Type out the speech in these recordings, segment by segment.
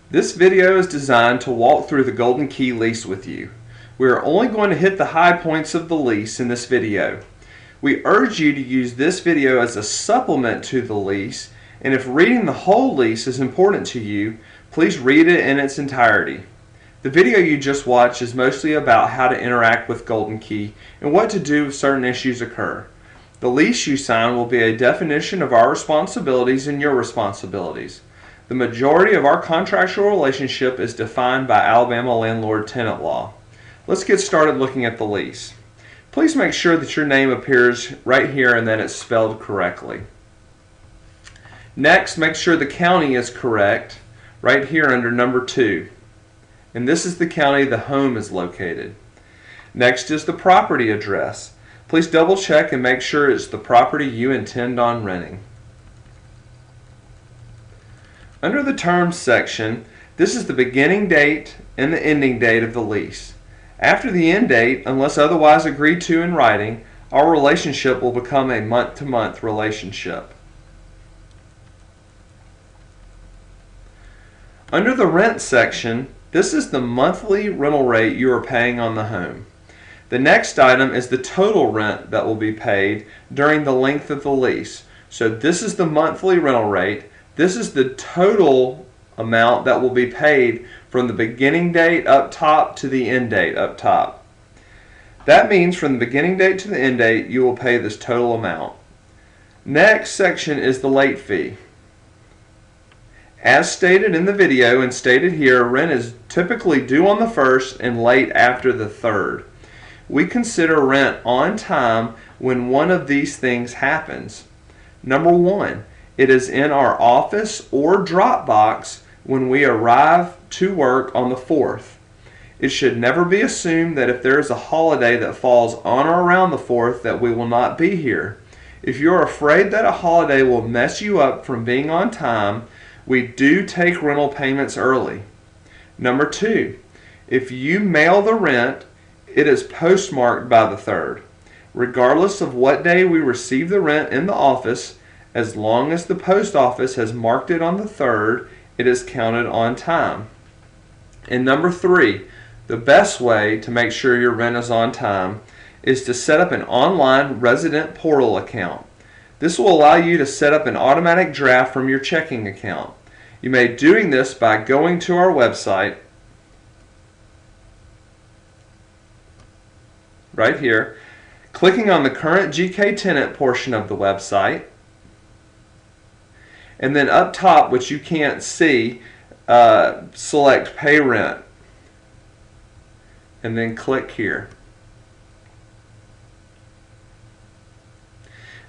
This video is designed to walk through the Golden Key lease with you. We are only going to hit the high points of the lease in this video. We urge you to use this video as a supplement to the lease, and if reading the whole lease is important to you, please read it in its entirety. The video you just watched is mostly about how to interact with Golden Key and what to do if certain issues occur. The lease you sign will be a definition of our responsibilities and your responsibilities. The majority of our contractual relationship is defined by Alabama landlord-tenant law. Let's get started looking at the lease. Please make sure that your name appears right here and that it's spelled correctly. Next, make sure the county is correct right here under number 2. And this is the county the home is located. Next is the property address. Please double check and make sure it's the property you intend on renting. Under the terms section, this is the beginning date and the ending date of the lease. After the end date, unless otherwise agreed to in writing, our relationship will become a month-to-month relationship. Under the rent section, this is the monthly rental rate you are paying on the home. The next item is the total rent that will be paid during the length of the lease. So this is the monthly rental rate. This is the total amount that will be paid from the beginning date up top to the end date up top. That means from the beginning date to the end date, you will pay this total amount. Next section is the late fee. As stated in the video and stated here, rent is typically due on the 1st and late after the 3rd. We consider rent on time when one of these things happens. Number 1, it is in our office or Dropbox when we arrive to work on the 4th. It should never be assumed that if there is a holiday that falls on or around the 4th that we will not be here. If you are afraid that a holiday will mess you up from being on time, we do take rental payments early. Number 2, if you mail the rent, it is postmarked by the 3rd. Regardless of what day we receive the rent in the office, as long as the post office has marked it on the 3rd, it is counted on time. And number 3, the best way to make sure your rent is on time is to set up an online resident portal account. This will allow you to set up an automatic draft from your checking account. You may be doing this by going to our website right here, clicking on the current GK tenant portion of the website, and then up top, which you can't see, select pay rent and then click here.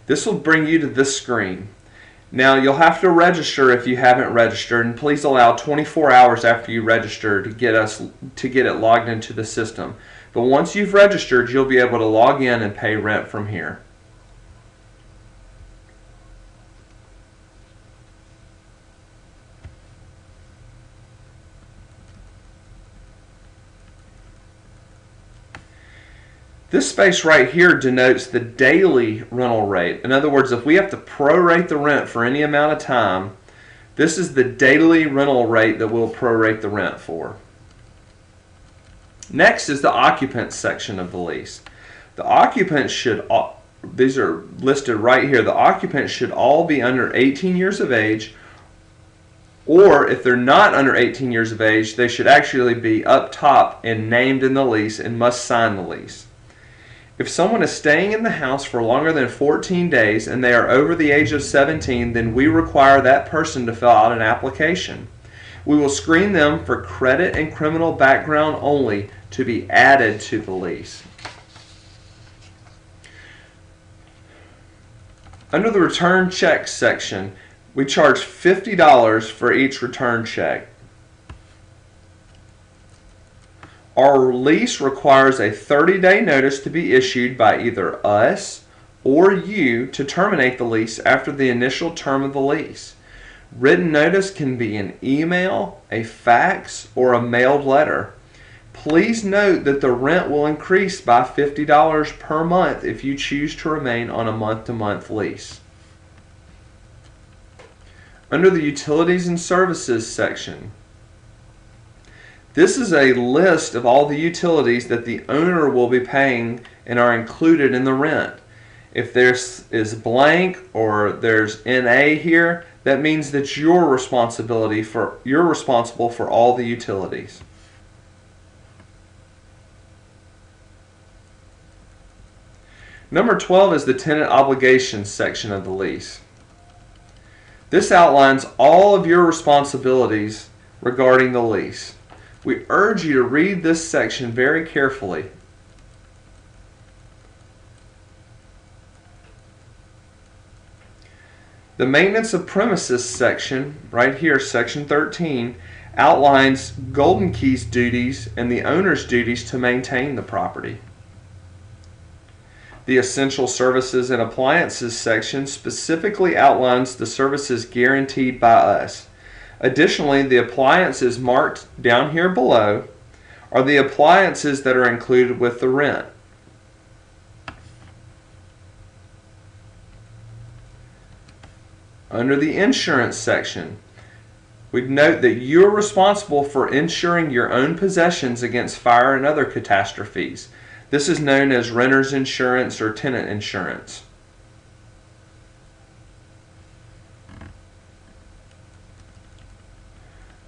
This will bring you to this screen. Now you'll have to register if you haven't registered, and please allow 24 hours after you register to get it logged into the system. But once you've registered, you'll be able to log in and pay rent from here. This space right here denotes the daily rental rate. In other words, if we have to prorate the rent for any amount of time, this is the daily rental rate that we'll prorate the rent for. Next is the occupants section of the lease. The occupants should, these are listed right here, the occupants should all be under 18 years of age, or if they're not under 18 years of age, they should actually be up top and named in the lease and must sign the lease. If someone is staying in the house for longer than 14 days and they are over the age of 17, then we require that person to fill out an application. We will screen them for credit and criminal background only to be added to the lease. Under the return check section, we charge $50 for each return check. Our lease requires a 30-day notice to be issued by either us or you to terminate the lease after the initial term of the lease. Written notice can be an email, a fax, or a mailed letter. Please note that the rent will increase by $50 per month if you choose to remain on a month-to-month lease. Under the Utilities and Services section, This is a list of all the utilities that the owner will be paying and are included in the rent. If there's is blank or there's NA here, that means that you're responsible for all the utilities. Number 12 is the tenant obligations section of the lease. This outlines all of your responsibilities regarding the lease. We urge you to read this section very carefully. The maintenance of premises section, right here, section 13, outlines Golden Key's duties and the owner's duties to maintain the property. The essential services and appliances section specifically outlines the services guaranteed by us. Additionally, the appliances marked down here below are the appliances that are included with the rent. Under the insurance section, we note that you're responsible for insuring your own possessions against fire and other catastrophes. This is known as renter's insurance or tenant insurance.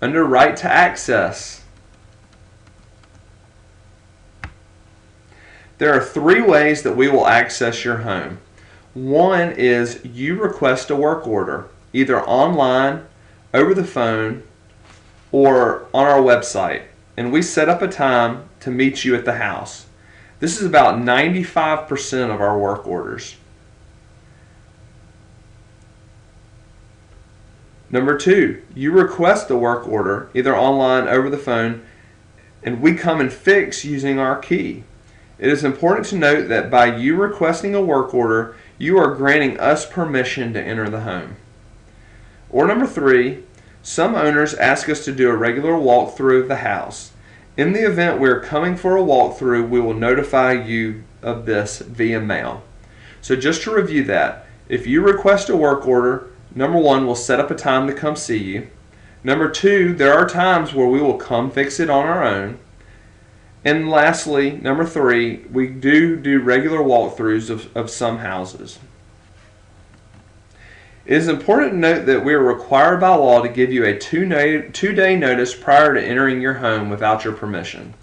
Under right to access, there are 3 ways that we will access your home. One is you request a work order, either online, over the phone, or on our website, and we set up a time to meet you at the house. This is about 95% of our work orders. Number 2, you request a work order, either online, over the phone, and we come and fix using our key. It is important to note that by you requesting a work order, you are granting us permission to enter the home. Or number 3, some owners ask us to do a regular walkthrough of the house. In the event we are coming for a walkthrough, we will notify you of this via mail. So just to review that, if you request a work order, number 1, we'll set up a time to come see you. Number 2, there are times where we will come fix it on our own. And lastly, number 3, we do regular walkthroughs of some houses. It is important to note that we are required by law to give you a 2-day notice prior to entering your home without your permission.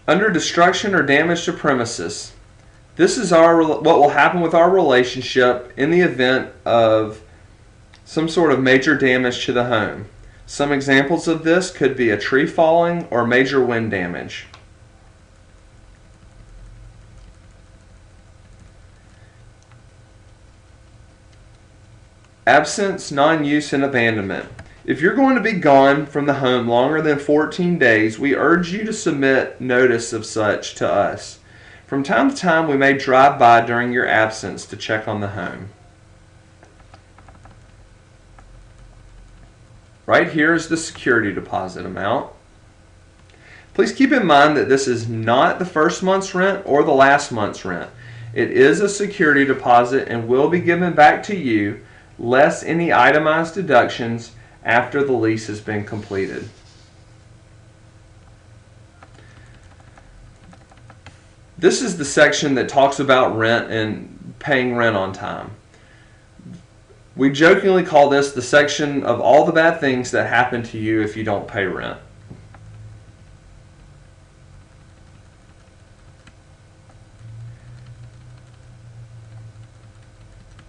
Under destruction or damage to premises, this is what will happen with our relationship in the event of some sort of major damage to the home. Some examples of this could be a tree falling or major wind damage. Absence, non-use, and abandonment. If you're going to be gone from the home longer than 14 days, we urge you to submit notice of such to us. From time to time, we may drive by during your absence to check on the home. Right here is the security deposit amount. Please keep in mind that this is not the first month's rent or the last month's rent. It is a security deposit and will be given back to you, less any itemized deductions after the lease has been completed. This is the section that talks about rent and paying rent on time. We jokingly call this the section of all the bad things that happen to you if you don't pay rent.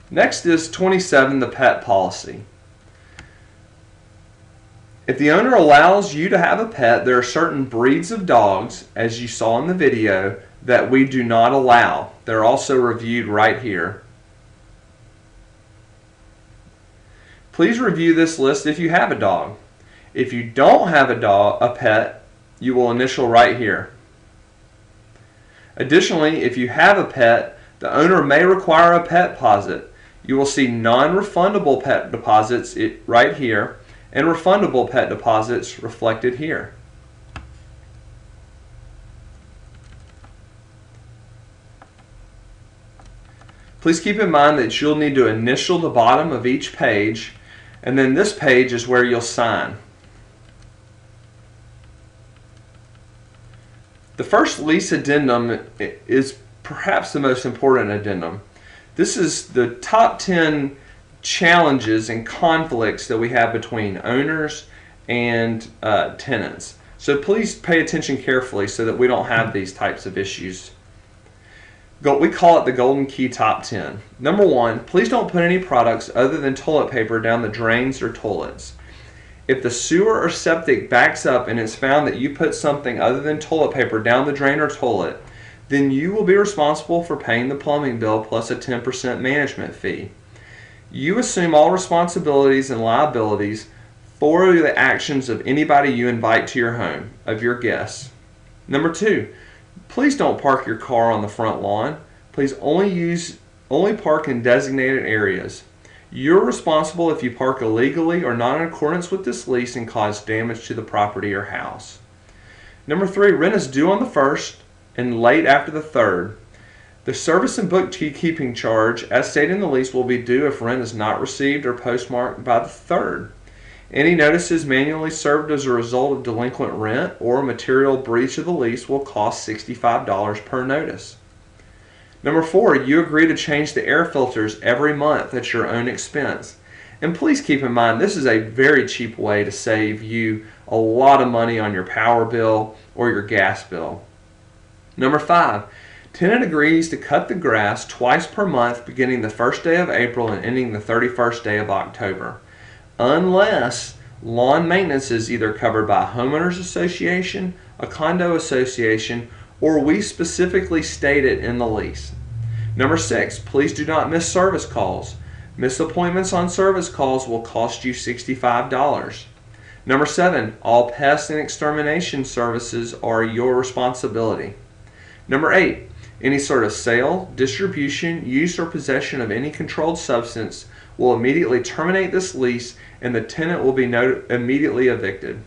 Next is 27, the pet policy. If the owner allows you to have a pet, there are certain breeds of dogs, as you saw in the video, that we do not allow. They're also reviewed right here. Please review this list if you have a dog. If you don't have a pet, you will initial right here. Additionally, if you have a pet, the owner may require a pet deposit. You will see non-refundable pet deposits right here and refundable pet deposits reflected here. Please keep in mind that you'll need to initial the bottom of each page And then this page is where you'll sign. The first lease addendum is perhaps the most important addendum. This is the top 10 challenges and conflicts that we have between owners and tenants. So please pay attention carefully so that we don't have these types of issues. We call it the Golden Key Top 10. Number 1, please don't put any products other than toilet paper down the drains or toilets. If the sewer or septic backs up and it's found that you put something other than toilet paper down the drain or toilet, then you will be responsible for paying the plumbing bill plus a 10% management fee. You assume all responsibilities and liabilities for the actions of anybody you invite to your home, of your guests. Number 2, please don't park your car on the front lawn. Please only park in designated areas. You're responsible if you park illegally or not in accordance with this lease and cause damage to the property or house. Number 3, rent is due on the 1st and late after the 3rd. The service and bookkeeping charge, as stated in the lease, will be due if rent is not received or postmarked by the 3rd. Any notices manually served as a result of delinquent rent or material breach of the lease will cost $65 per notice. Number 4, you agree to change the air filters every month at your own expense. And please keep in mind, this is a very cheap way to save you a lot of money on your power bill or your gas bill. Number 5, tenant agrees to cut the grass twice per month beginning the 1st day of April and ending the 31st day of October, unless lawn maintenance is either covered by a homeowners association, a condo association, or we specifically state it in the lease. Number 6, please do not miss service calls. Miss appointments on service calls will cost you $65. Number 7, all pest and extermination services are your responsibility. Number 8, any sort of sale, distribution, use, or possession of any controlled substance will immediately terminate this lease and the tenant will be immediately evicted.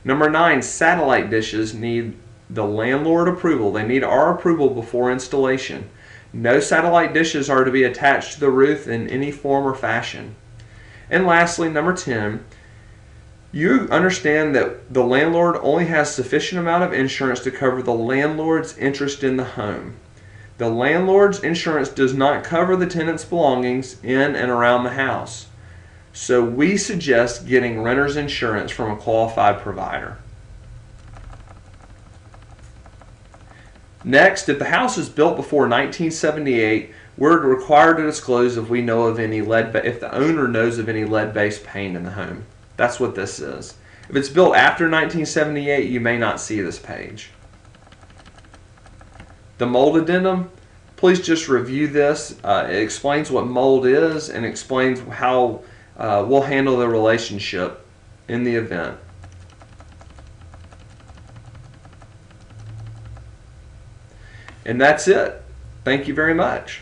Number 9, satellite dishes need the landlord approval. They need our approval before installation. No satellite dishes are to be attached to the roof in any form or fashion. And lastly, number 10, you understand that the landlord only has sufficient amount of insurance to cover the landlord's interest in the home. The landlord's insurance does not cover the tenant's belongings in and around the house. So we suggest getting renter's insurance from a qualified provider. Next, if the house is built before 1978, we're required to disclose if we know of any if the owner knows of any lead-based paint in the home. That's what this is. If it's built after 1978, you may not see this page. The mold addendum, please just review this. It explains what mold is and explains how we'll handle the relationship in the event. And that's it. Thank you very much.